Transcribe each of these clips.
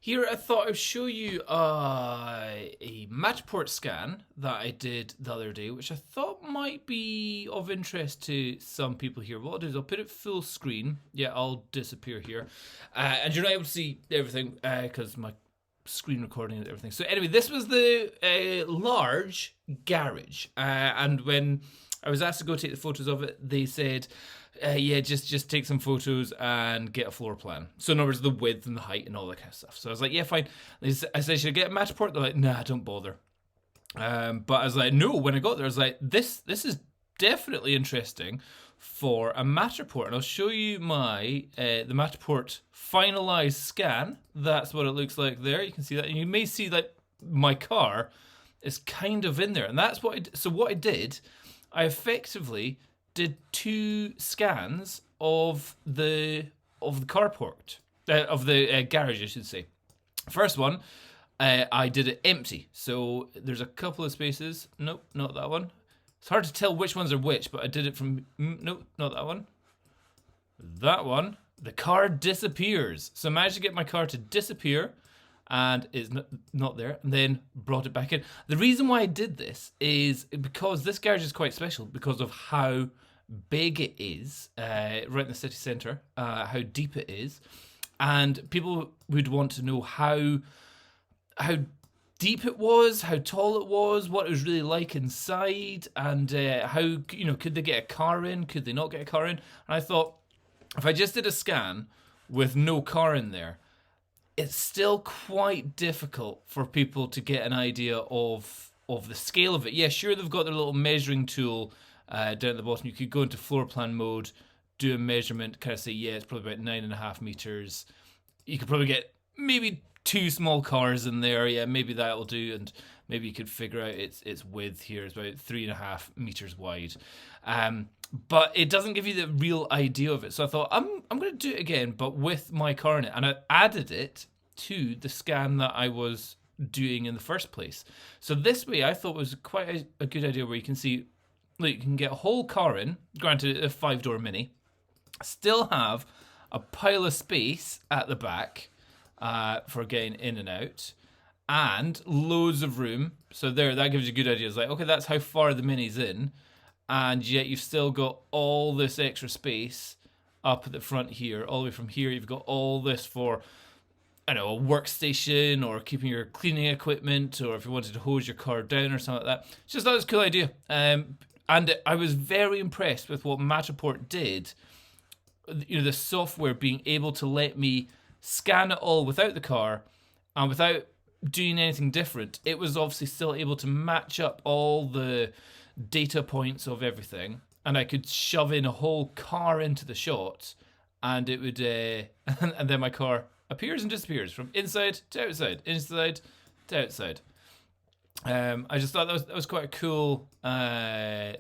Here, I thought I'd show you a Matterport scan that I did the other day, which I thought might be of interest to some people here. What I'll do is I'll put it full screen. Yeah, I'll disappear here. And you're not able to see everything because my screen recording and everything. So anyway, this was the large garage. And when I was asked to go take the photos of it, they said, yeah, just take some photos and get a floor plan. So in other words, the width and the height and all that kind of stuff. So I was like, yeah, fine. I said, should I get a Matterport? They're like, nah, don't bother. But I was like, no, when I got there, I was like, this is definitely interesting for a Matterport. And I'll show you my the Matterport finalized scan. That's what it looks like there. You can see that. And you may see like my car is kind of in there. And that's what so what I did, I effectively did 2 scans of the carport, of the garage, I should say. First one, I did it empty. So there's a couple of spaces. Nope, not that one. It's hard to tell which ones are which, but I did it from, nope, not that one. That one, the car disappears. So I managed to get my car to disappear and it's not there, and then brought it back in. The reason why I did this is because this garage is quite special because of how big it is, right in the city centre, how deep it is, and people would want to know how deep it was, how tall it was, what it was really like inside, and how, could they get a car in, could they not get a car in? And I thought, if I just did a scan with no car in there, it's still quite difficult for people to get an idea of the scale of it. Yeah, sure, they've got their little measuring tool down at the bottom. You could go into floor plan mode, do a measurement, kind of say, yeah, it's probably about 9.5 meters. You could probably get maybe 2 small cars in there. Yeah, maybe that'll do. And maybe you could figure out its width here is about 3.5 meters wide. But it doesn't give you the real idea of it. So I thought, I'm going to do it again, but with my car in it. And I added it to the scan that I was doing in the first place. So this way, I thought was quite a good idea where you can see, look, you can get a whole car in, granted a 5-door Mini, still have a pile of space at the back for getting in and out, and loads of room. So there, that gives you a good idea. It's like, okay, that's how far the Mini's in, and yet you've still got all this extra space up at the front here. All the way from here, you've got all this for, I don't know, a workstation or keeping your cleaning equipment, or if you wanted to hose your car down or something like that. It's just, that was a cool idea. And I was very impressed with what Matterport did. The software being able to let me scan it all without the car and without doing anything different. It was obviously still able to match up all the data points of everything, and I could shove in a whole car into the shot, and it would, and then my car appears and disappears from inside to outside, inside to outside. I just thought that was quite a cool, a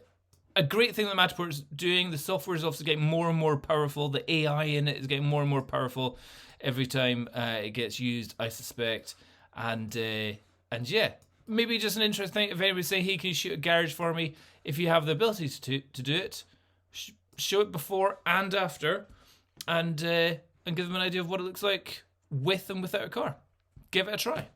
great thing that Matterport's doing. The software is obviously getting more and more powerful. The AI in it is getting more and more powerful every time it gets used, I suspect. And yeah, maybe just an interesting thing. If anybody's saying, hey, can you shoot a garage for me? If you have the ability to do it, show it before and after, and give them an idea of what it looks like with and without a car. Give it a try.